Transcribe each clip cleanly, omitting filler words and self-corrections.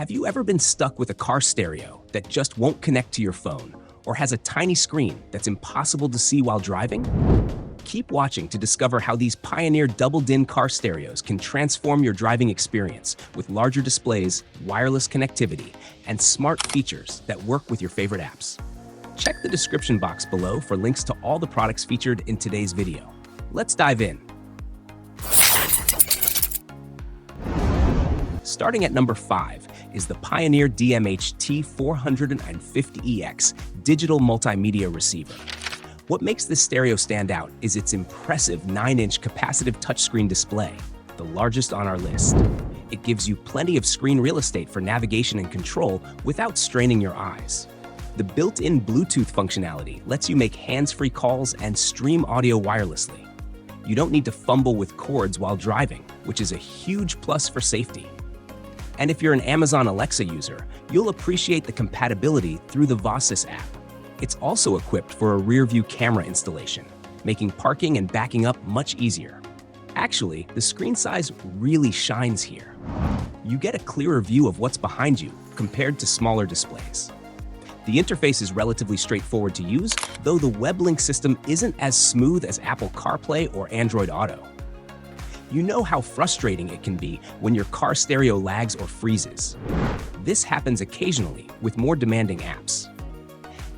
Have you ever been stuck with a car stereo that just won't connect to your phone or has a tiny screen that's impossible to see while driving? Keep watching to discover how these Pioneer double-din car stereos can transform your driving experience with larger displays, wireless connectivity, and smart features that work with your favorite apps. Check the description box below for links to all the products featured in today's video. Let's dive in. Starting at number 5 is the Pioneer DMH-T450EX digital multimedia receiver. What makes this stereo stand out is its impressive 9-inch capacitive touchscreen display, the largest on our list. It gives you plenty of screen real estate for navigation and control without straining your eyes. The built-in Bluetooth functionality lets you make hands-free calls and stream audio wirelessly. You don't need to fumble with cords while driving, which is a huge plus for safety. And if you're an Amazon Alexa user, you'll appreciate the compatibility through the Vossys app. It's also equipped for a rear-view camera installation, making parking and backing up much easier. Actually, the screen size really shines here. You get a clearer view of what's behind you compared to smaller displays. The interface is relatively straightforward to use, though the WebLink system isn't as smooth as Apple CarPlay or Android Auto. You know how frustrating it can be when your car stereo lags or freezes. This happens occasionally with more demanding apps.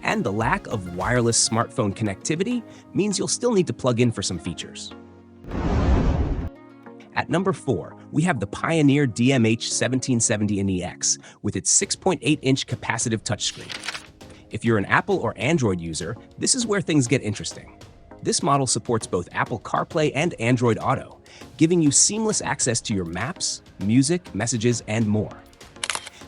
And the lack of wireless smartphone connectivity means you'll still need to plug in for some features. At number 4, we have the Pioneer DMH-1770NEX with its 6.8-inch capacitive touchscreen. If you're an Apple or Android user, this is where things get interesting. This model supports both Apple CarPlay and Android Auto, giving you seamless access to your maps, music, messages, and more.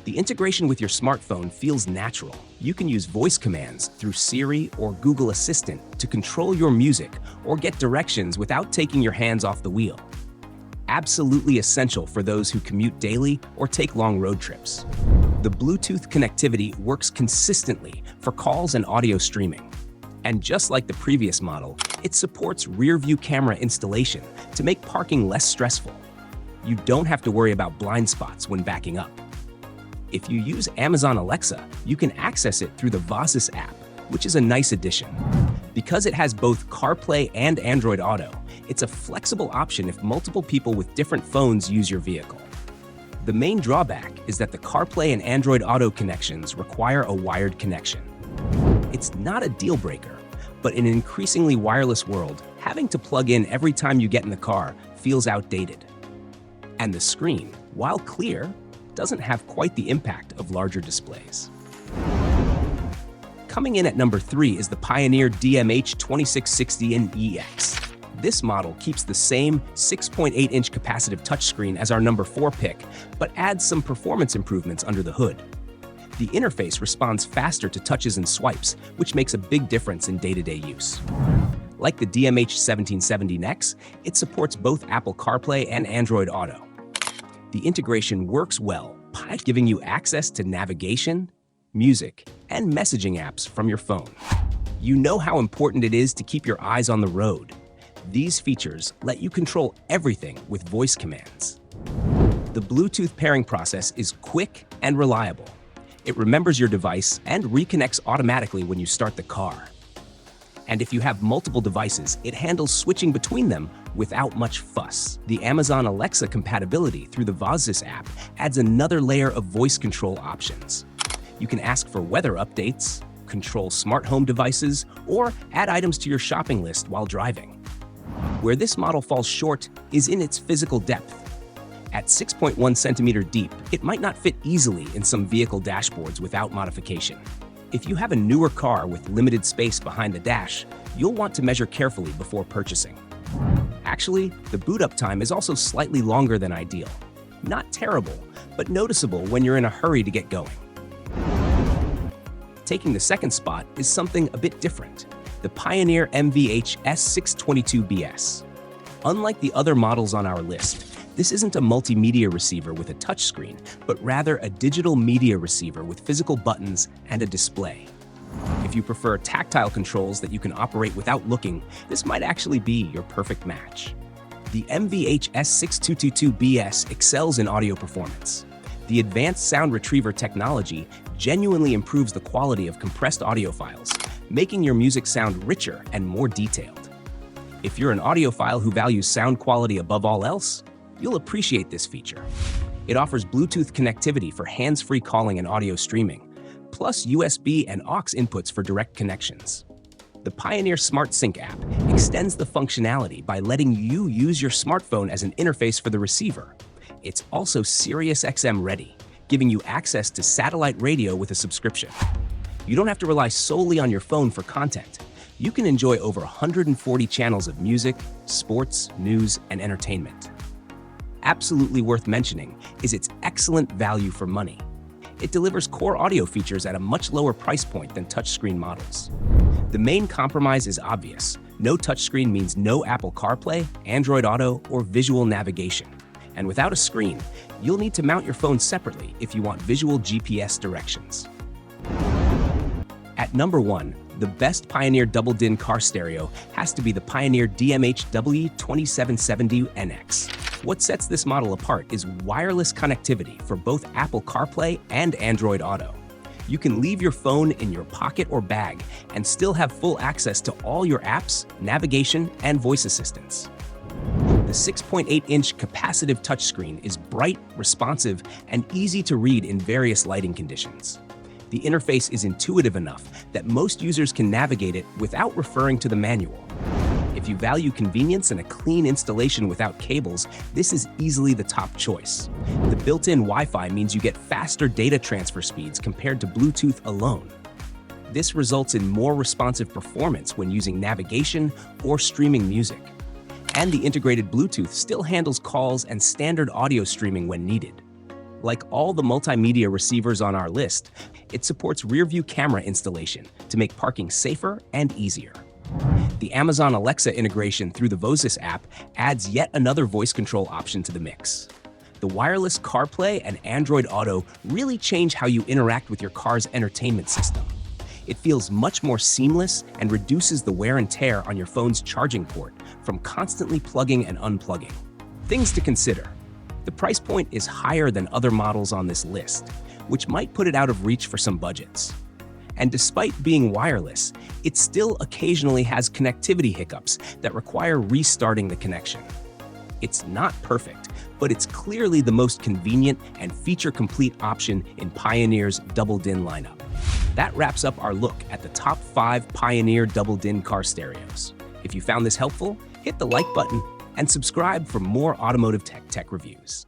The integration with your smartphone feels natural. You can use voice commands through Siri or Google Assistant to control your music or get directions without taking your hands off the wheel. Absolutely essential for those who commute daily or take long road trips. The Bluetooth connectivity works consistently for calls and audio streaming. And just like the previous model, it supports rear-view camera installation to make parking less stressful. You don't have to worry about blind spots when backing up. If you use Amazon Alexa, you can access it through the Vossys app, which is a nice addition. Because it has both CarPlay and Android Auto, it's a flexible option if multiple people with different phones use your vehicle. The main drawback is that the CarPlay and Android Auto connections require a wired connection. It's not a deal breaker, but in an increasingly wireless world, having to plug in every time you get in the car feels outdated. And the screen, while clear, doesn't have quite the impact of larger displays. Coming in at number 3 is the Pioneer DMH-2660NEX. This model keeps the same 6.8-inch capacitive touchscreen as our number 4 pick, but adds some performance improvements under the hood. The interface responds faster to touches and swipes, which makes a big difference in day-to-day use. Like the DMH-1770NEX, it supports both Apple CarPlay and Android Auto. The integration works well, giving you access to navigation, music, and messaging apps from your phone. You know how important it is to keep your eyes on the road. These features let you control everything with voice commands. The Bluetooth pairing process is quick and reliable. It remembers your device and reconnects automatically when you start the car. And if you have multiple devices, it handles switching between them without much fuss. The Amazon Alexa compatibility through the Vossys app adds another layer of voice control options. You can ask for weather updates, control smart home devices, or add items to your shopping list while driving. Where this model falls short is in its physical depth. At 6.1 centimeter deep, it might not fit easily in some vehicle dashboards without modification. If you have a newer car with limited space behind the dash, you'll want to measure carefully before purchasing. Actually, the boot-up time is also slightly longer than ideal. Not terrible, but noticeable when you're in a hurry to get going. Taking the second spot is something a bit different, the Pioneer MVH-S622BS. Unlike the other models on our list, this isn't a multimedia receiver with a touchscreen, but rather a digital media receiver with physical buttons and a display. If you prefer tactile controls that you can operate without looking, this might actually be your perfect match. The MVH-S622BS excels in audio performance. The advanced sound retriever technology genuinely improves the quality of compressed audio files, making your music sound richer and more detailed. If you're an audiophile who values sound quality above all else, you'll appreciate this feature. It offers Bluetooth connectivity for hands-free calling and audio streaming, plus USB and aux inputs for direct connections. The Pioneer SmartSync app extends the functionality by letting you use your smartphone as an interface for the receiver. It's also Sirius XM ready, giving you access to satellite radio with a subscription. You don't have to rely solely on your phone for content. You can enjoy over 140 channels of music, sports, news, and entertainment. Absolutely worth mentioning is its excellent value for money. It delivers core audio features at a much lower price point than touchscreen models. The main compromise is obvious. No touchscreen means no Apple CarPlay, Android Auto, or visual navigation. And without a screen, you'll need to mount your phone separately if you want visual GPS directions. At number 1, the best Pioneer double-din car stereo has to be the Pioneer DMH-W2770NEX. What sets this model apart is wireless connectivity for both Apple CarPlay and Android Auto. You can leave your phone in your pocket or bag and still have full access to all your apps, navigation, and voice assistants. The 6.8-inch capacitive touchscreen is bright, responsive, and easy to read in various lighting conditions. The interface is intuitive enough that most users can navigate it without referring to the manual. If you value convenience and a clean installation without cables, this is easily the top choice. The built-in Wi-Fi means you get faster data transfer speeds compared to Bluetooth alone. This results in more responsive performance when using navigation or streaming music. And the integrated Bluetooth still handles calls and standard audio streaming when needed. Like all the multimedia receivers on our list, it supports rear-view camera installation to make parking safer and easier. The Amazon Alexa integration through the Vosis app adds yet another voice control option to the mix. The wireless CarPlay and Android Auto really change how you interact with your car's entertainment system. It feels much more seamless and reduces the wear and tear on your phone's charging port from constantly plugging and unplugging. Things to consider. The price point is higher than other models on this list, which might put it out of reach for some budgets. And despite being wireless, it still occasionally has connectivity hiccups that require restarting the connection. It's not perfect, but it's clearly the most convenient and feature-complete option in Pioneer's double-din lineup. That wraps up our look at the top 5 Pioneer double-din car stereos. If you found this helpful, hit the like button and subscribe for more automotive tech reviews.